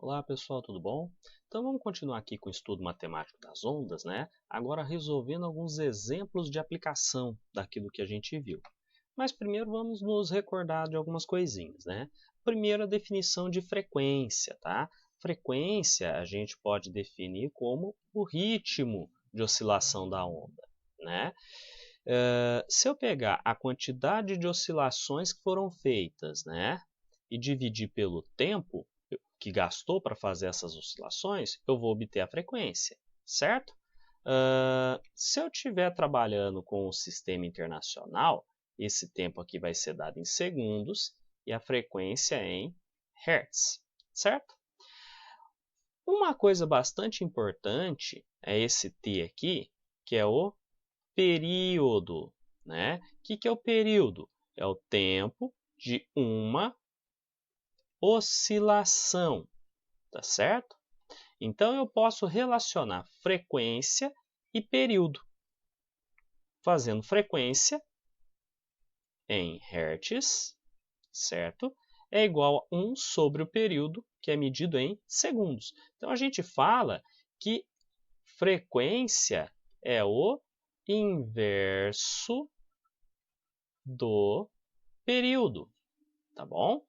Olá pessoal, tudo bom? Então vamos continuar aqui com o estudo matemático das ondas, né? Agora resolvendo alguns exemplos de aplicação daquilo que a gente viu. Mas primeiro vamos nos recordar de algumas coisinhas, né? Primeiro a definição de frequência, tá? Frequência a gente pode definir como o ritmo de oscilação da onda, né? Se eu pegar a quantidade de oscilações que foram feitas, né? E dividir pelo tempo que gastou para fazer essas oscilações, eu vou obter a frequência, certo? Se eu estiver trabalhando com o sistema internacional, esse tempo aqui vai ser dado em segundos e a frequência em hertz, certo? Uma coisa bastante importante é esse T aqui, que é o período, né? O que é o período? É o tempo de uma oscilação, tá certo? Então, eu posso relacionar frequência e período, fazendo frequência em hertz, certo? É igual a 1 sobre o período, que é medido em segundos. Então, a gente fala que frequência é o inverso do período, tá bom?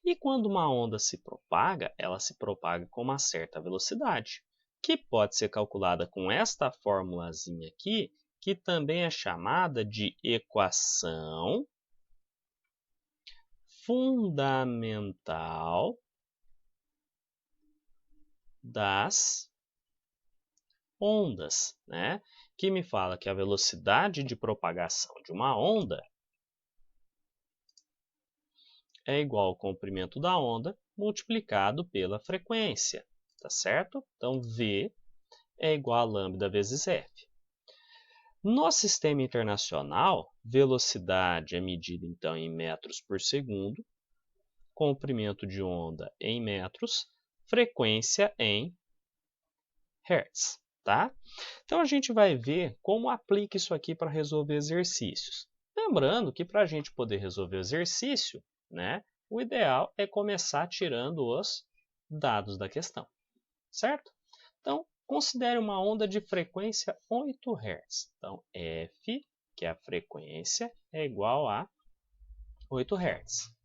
E quando uma onda se propaga, ela se propaga com uma certa velocidade, que pode ser calculada com esta formulazinha aqui, que também é chamada de equação fundamental das ondas, né? Que me fala que a velocidade de propagação de uma onda é igual ao comprimento da onda multiplicado pela frequência, tá certo? Então, V é igual a lambda vezes F. No sistema internacional, velocidade é medida então em metros por segundo, comprimento de onda em metros, frequência em hertz, tá? Então, a gente vai ver como aplica isso aqui para resolver exercícios. Lembrando que para a gente poder resolver o exercício, né, o ideal é começar tirando os dados da questão, certo? Então, considere uma onda de frequência 8 Hz. Então, F, que é a frequência, é igual a 8 Hz.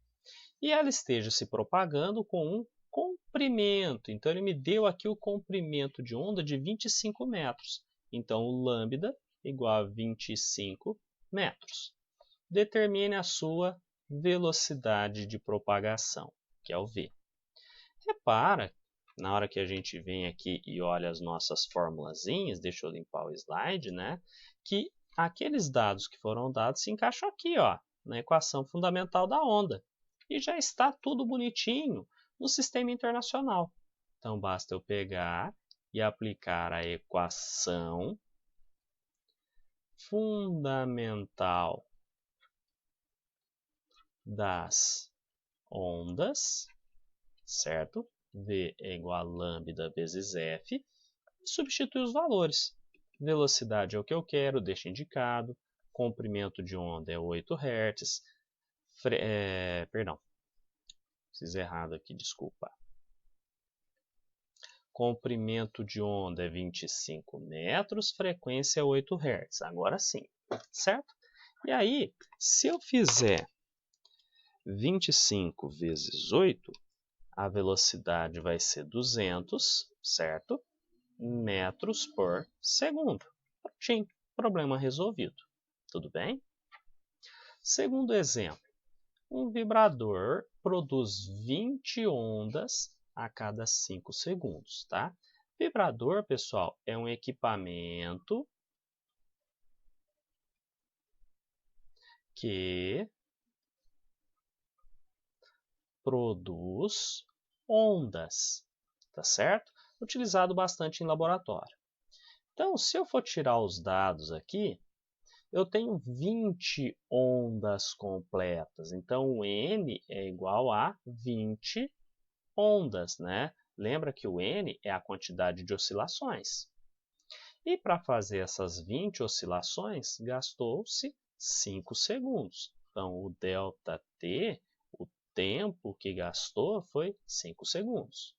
E ela esteja se propagando com um comprimento. Então, ele me deu aqui o comprimento de onda de 25 metros. Então, o lambda igual a 25 metros. Determine a sua velocidade de propagação, que é o v. Repara, na hora que a gente vem aqui e olha as nossas formulazinhas, deixa eu limpar o slide, né? Que aqueles dados que foram dados se encaixam aqui, ó, na equação fundamental da onda. E já está tudo bonitinho no sistema internacional. Então, basta eu pegar e aplicar a equação fundamental das ondas, certo? V é igual a lambda vezes F, e substitui os valores. Velocidade é o que eu quero, deixa indicado. Comprimento de onda é 8 Hz. Perdão, fiz errado aqui, desculpa. Comprimento de onda é 25 metros, frequência é 8 Hz. Agora sim, certo? E aí, se eu fizer 25 vezes 8, a velocidade vai ser 200, certo? Metros por segundo. Prontinho, problema resolvido. Tudo bem? Segundo exemplo, um vibrador produz 20 ondas a cada 5 segundos, tá? Vibrador, pessoal, é um equipamento que produz ondas, tá certo? Utilizado bastante em laboratório. Então, se eu for tirar os dados aqui, eu tenho 20 ondas completas. Então, o N é igual a 20 ondas, né? Lembra que o N é a quantidade de oscilações. E para fazer essas 20 oscilações, gastou-se 5 segundos. Então, o ΔT, o tempo que gastou foi 5 segundos.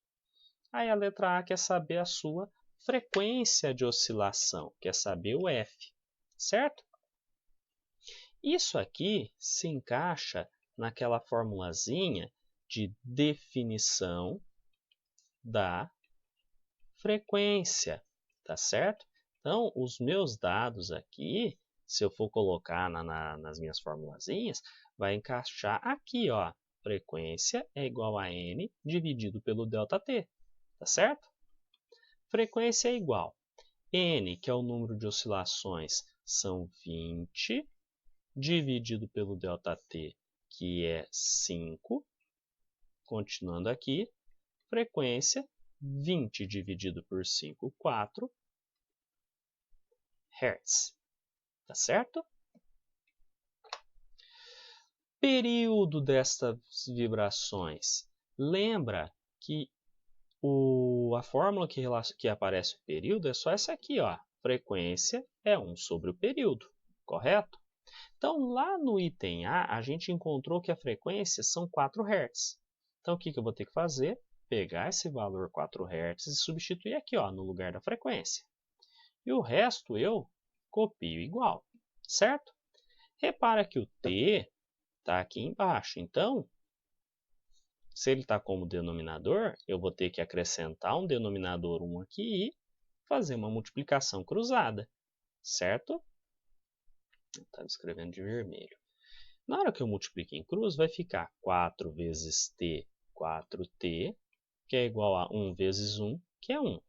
Aí a letra A quer saber a sua frequência de oscilação, quer saber o F, certo? Isso aqui se encaixa naquela formulazinha de definição da frequência, tá certo? Então, os meus dados aqui, se eu for colocar nas minhas formulazinhas, vai encaixar aqui, ó. Frequência é igual a N dividido pelo ΔT, tá certo? Frequência é igual. N, que é o número de oscilações, são 20, dividido pelo ΔT, que é 5. Continuando aqui, frequência, 20 dividido por 5, 4 Hz. Tá certo? Período destas vibrações. Lembra que a fórmula que aparece o período é só essa aqui, ó. Frequência é 1 sobre o período, correto? Então, lá no item A, a gente encontrou que a frequência são 4 Hz. Então, o que eu vou ter que fazer? Pegar esse valor 4 Hz e substituir aqui, ó, no lugar da frequência. E o resto eu copio igual, certo? Repara que o T está aqui embaixo. Então, se ele está como denominador, eu vou ter que acrescentar um denominador 1 aqui e fazer uma multiplicação cruzada, certo? Estava escrevendo de vermelho. Na hora que eu multiplico em cruz, vai ficar 4 vezes T, 4T, que é igual a 1 vezes 1, que é 1.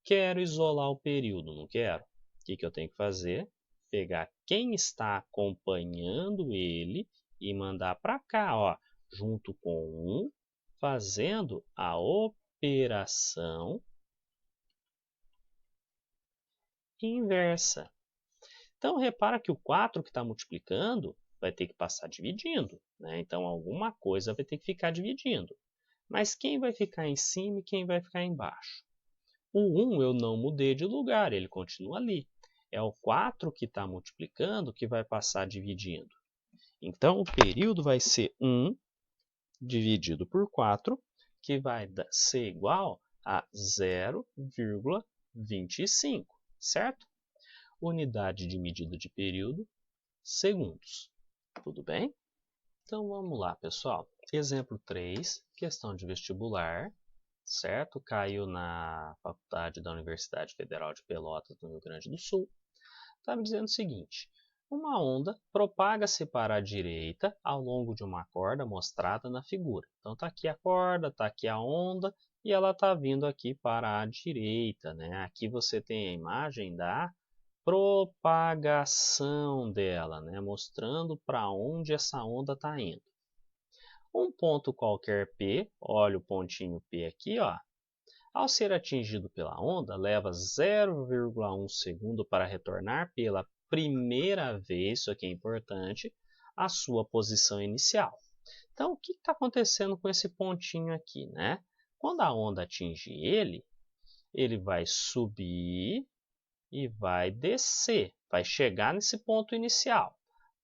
Quero isolar o período, não quero? O que eu tenho que fazer? Pegar quem está acompanhando ele e mandar para cá, ó, junto com 1, fazendo a operação inversa. Então, repara que o 4 que está multiplicando vai ter que passar dividindo, né? Então, alguma coisa vai ter que ficar dividindo. Mas quem vai ficar em cima e quem vai ficar embaixo? O 1 eu não mudei de lugar, ele continua ali. É o 4 que está multiplicando que vai passar dividindo. Então, o período vai ser 1 dividido por 4, que vai ser igual a 0,25, certo? Unidade de medida de período, segundos. Tudo bem? Então, vamos lá, pessoal. Exemplo 3, questão de vestibular, certo? Caiu na faculdade da Universidade Federal de Pelotas, no Rio Grande do Sul. Está me dizendo o seguinte: uma onda propaga-se para a direita ao longo de uma corda mostrada na figura. Então, está aqui a corda, está aqui a onda, e ela está vindo aqui para a direita, né? Aqui você tem a imagem da propagação dela, né? Mostrando para onde essa onda está indo. Um ponto qualquer P, olha o pontinho P aqui, ó. Ao ser atingido pela onda, leva 0,1 segundo para retornar pela primeira vez, isso aqui é importante, a sua posição inicial. Então, o que está acontecendo com esse pontinho aqui, né? Quando a onda atinge ele vai subir e vai descer, vai chegar nesse ponto inicial.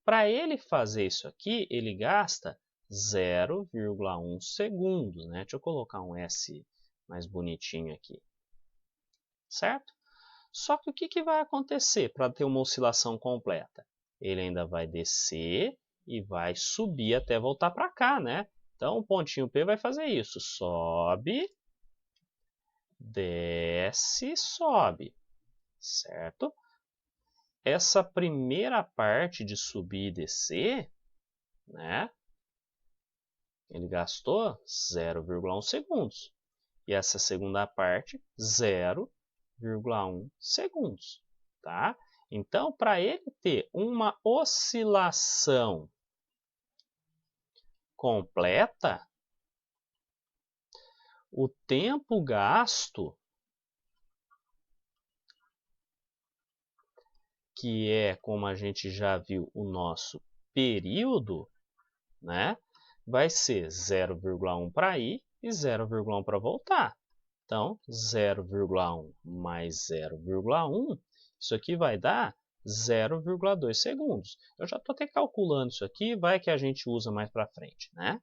Para ele fazer isso aqui, ele gasta 0,1 segundos, né? Deixa eu colocar um S mais bonitinho aqui, certo? Só que o que vai acontecer para ter uma oscilação completa? Ele ainda vai descer e vai subir até voltar para cá, né? Então, o pontinho P vai fazer isso. Sobe, desce, sobe, certo? Essa primeira parte de subir e descer, né? Ele gastou 0,1 segundos. E essa segunda parte, 0,1 segundos, tá? Então, para ele ter uma oscilação completa, o tempo gasto, que é, como a gente já viu, o nosso período, né? Vai ser 0,1 para ir e 0,1 para voltar. Então, 0,1 mais 0,1, isso aqui vai dar 0,2 segundos. Eu já estou até calculando isso aqui, vai que a gente usa mais para frente, né?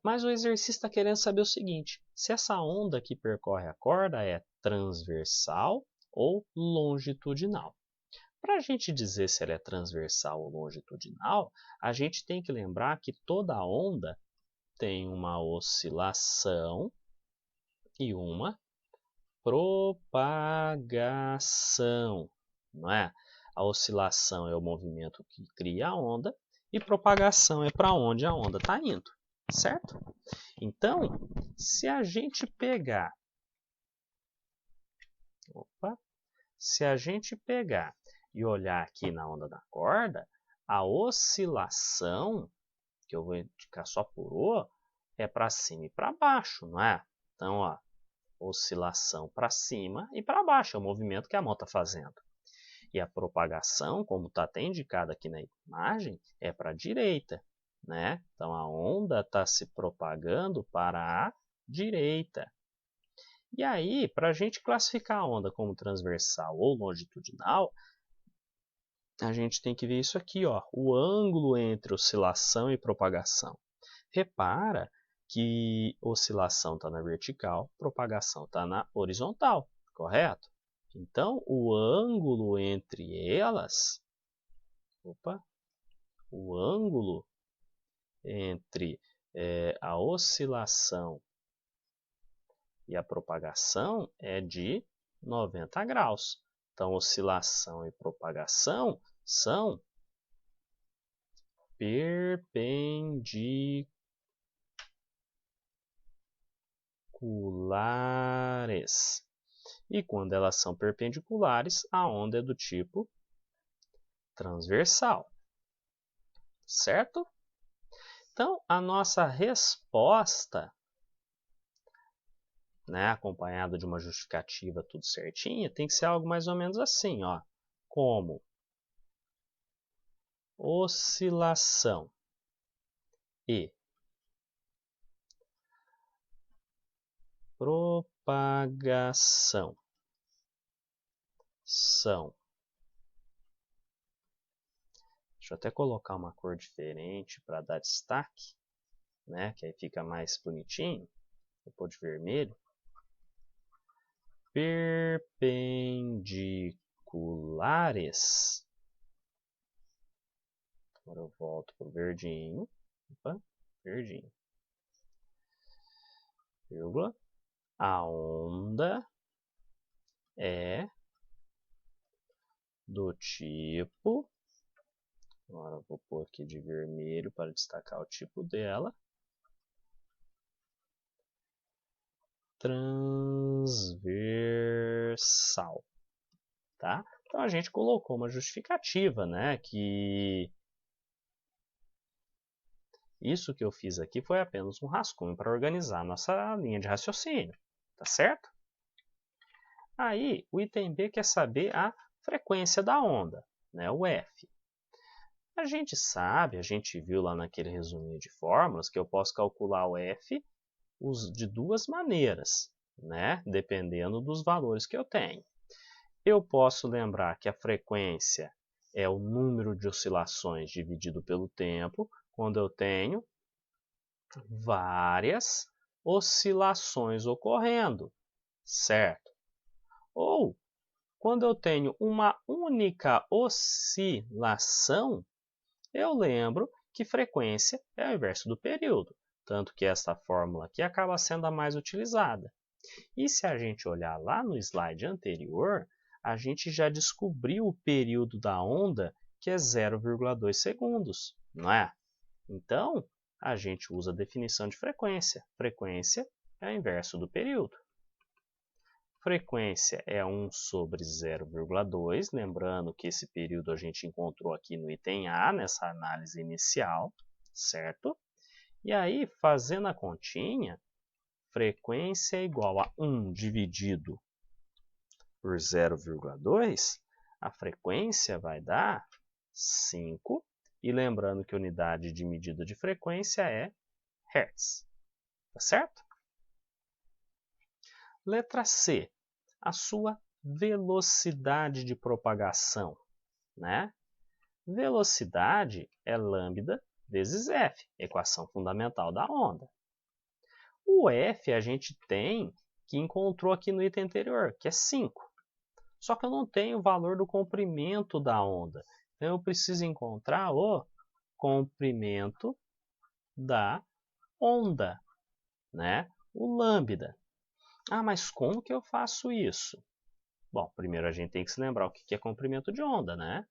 Mas o exercício está querendo saber o seguinte, se essa onda que percorre a corda é transversal ou longitudinal. Para a gente dizer se ela é transversal ou longitudinal, a gente tem que lembrar que toda onda tem uma oscilação e uma propagação, não é? A oscilação é o movimento que cria a onda e propagação é para onde a onda está indo, certo? Então, se a gente pegar, e olhar aqui na onda da corda, a oscilação, que eu vou indicar só por O, é para cima e para baixo, não é? Então, ó, oscilação para cima e para baixo, é o movimento que a mão está fazendo. E a propagação, como está até indicado aqui na imagem, é para a direita, né? Então, a onda está se propagando para a direita. E aí, para a gente classificar a onda como transversal ou longitudinal, a gente tem que ver isso aqui, ó, o ângulo entre oscilação e propagação. Repara que oscilação está na vertical, propagação está na horizontal, correto? Então, o ângulo entre elas, o ângulo entre a oscilação e a propagação é de 90 graus. Então, oscilação e propagação são perpendiculares. E quando elas são perpendiculares, a onda é do tipo transversal. Certo? Então, a nossa resposta, né, acompanhada de uma justificativa tudo certinha, tem que ser algo mais ou menos assim, ó, como oscilação e propagação são. Deixa eu até colocar uma cor diferente para dar destaque, né, que aí fica mais bonitinho. Vou pôr de vermelho. Perpendiculares. Agora eu volto para o verdinho. Opa, verdinho. Vírgula. A onda é do tipo. Agora eu vou pôr aqui de vermelho para destacar o tipo dela. Transversal. Tá? Então a gente colocou uma justificativa, né, que isso que eu fiz aqui foi apenas um rascunho para organizar a nossa linha de raciocínio, tá certo? Aí, o item B quer saber a frequência da onda, né, o F. A gente sabe, a gente viu lá naquele resuminho de fórmulas, que eu posso calcular o F de duas maneiras, né, dependendo dos valores que eu tenho. Eu posso lembrar que a frequência é o número de oscilações dividido pelo tempo, quando eu tenho várias oscilações ocorrendo, certo? Ou quando eu tenho uma única oscilação, eu lembro que frequência é o inverso do período, tanto que esta fórmula aqui acaba sendo a mais utilizada. E se a gente olhar lá no slide anterior, a gente já descobriu o período da onda, que é 0,2 segundos, não é? Então, a gente usa a definição de frequência. Frequência é o inverso do período. Frequência é 1 sobre 0,2, lembrando que esse período a gente encontrou aqui no item A, nessa análise inicial, certo? E aí, fazendo a continha, frequência é igual a 1 dividido por 0,2, a frequência vai dar 5, e lembrando que a unidade de medida de frequência é Hz. Tá certo? Letra C. A sua velocidade de propagação, né? Velocidade é lambda vezes f, equação fundamental da onda. O f a gente tem que encontrou aqui no item anterior, que é 5. Só que eu não tenho o valor do comprimento da onda. Então, eu preciso encontrar o comprimento da onda, né? O lambda. Ah, mas como que eu faço isso? Bom, primeiro a gente tem que se lembrar o que é comprimento de onda, né?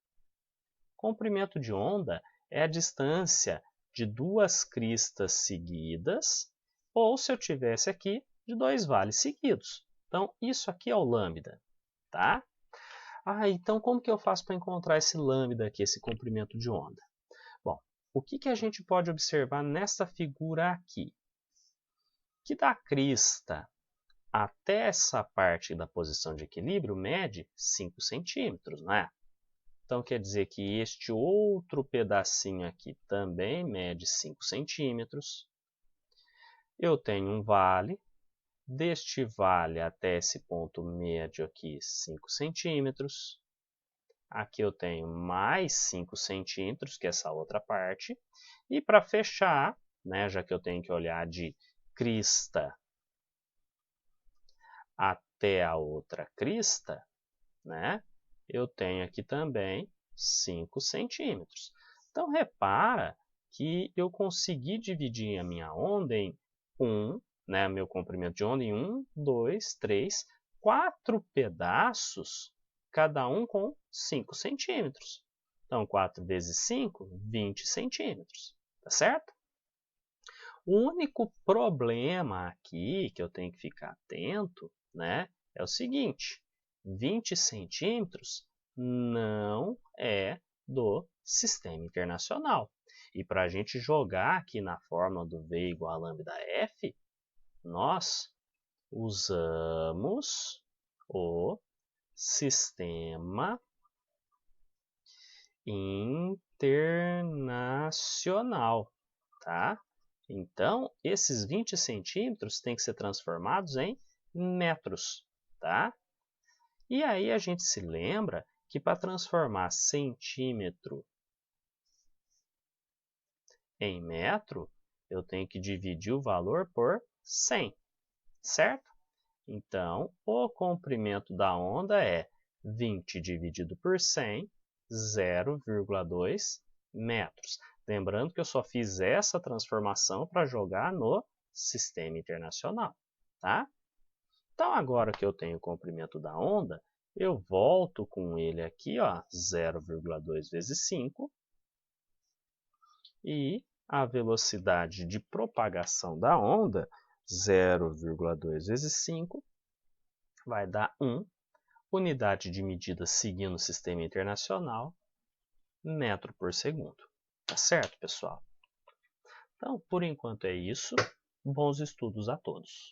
Comprimento de onda é a distância de duas cristas seguidas, ou se eu tivesse aqui, de dois vales seguidos. Então, isso aqui é o lambda, tá? Ah, então como que eu faço para encontrar esse lambda aqui, esse comprimento de onda? Bom, o que a gente pode observar nesta figura aqui? Que da crista até essa parte da posição de equilíbrio mede 5 centímetros, não é? Então, quer dizer que este outro pedacinho aqui também mede 5 centímetros. Eu tenho um vale. Deste vale até esse ponto médio aqui, 5 centímetros. Aqui eu tenho mais 5 centímetros, que é essa outra parte. E para fechar, né, já que eu tenho que olhar de crista até a outra crista, né, eu tenho aqui também 5 centímetros. Então, repara que eu consegui dividir a minha onda em né, meu comprimento de onda em 1, 2, 3, 4 pedaços, cada um com 5 centímetros. Então, 4 vezes 5, 20 centímetros. Tá certo? O único problema aqui que eu tenho que ficar atento, né, é o seguinte: 20 centímetros não é do Sistema Internacional. E para a gente jogar aqui na fórmula do V igual a lambda F, nós usamos o Sistema Internacional, tá? Então, esses 20 centímetros têm que ser transformados em metros, tá? E aí a gente se lembra que para transformar centímetro em metro, eu tenho que dividir o valor por 100, certo? Então, o comprimento da onda é 20 dividido por 100, 0,2 metros. Lembrando que eu só fiz essa transformação para jogar no Sistema Internacional, tá? Então, agora que eu tenho o comprimento da onda, eu volto com ele aqui, ó, 0,2 vezes 5, e a velocidade de propagação da onda, 0,2 vezes 5, vai dar 1, unidade de medida seguindo o Sistema Internacional, metro por segundo. Tá certo, pessoal? Então, por enquanto é isso. Bons estudos a todos.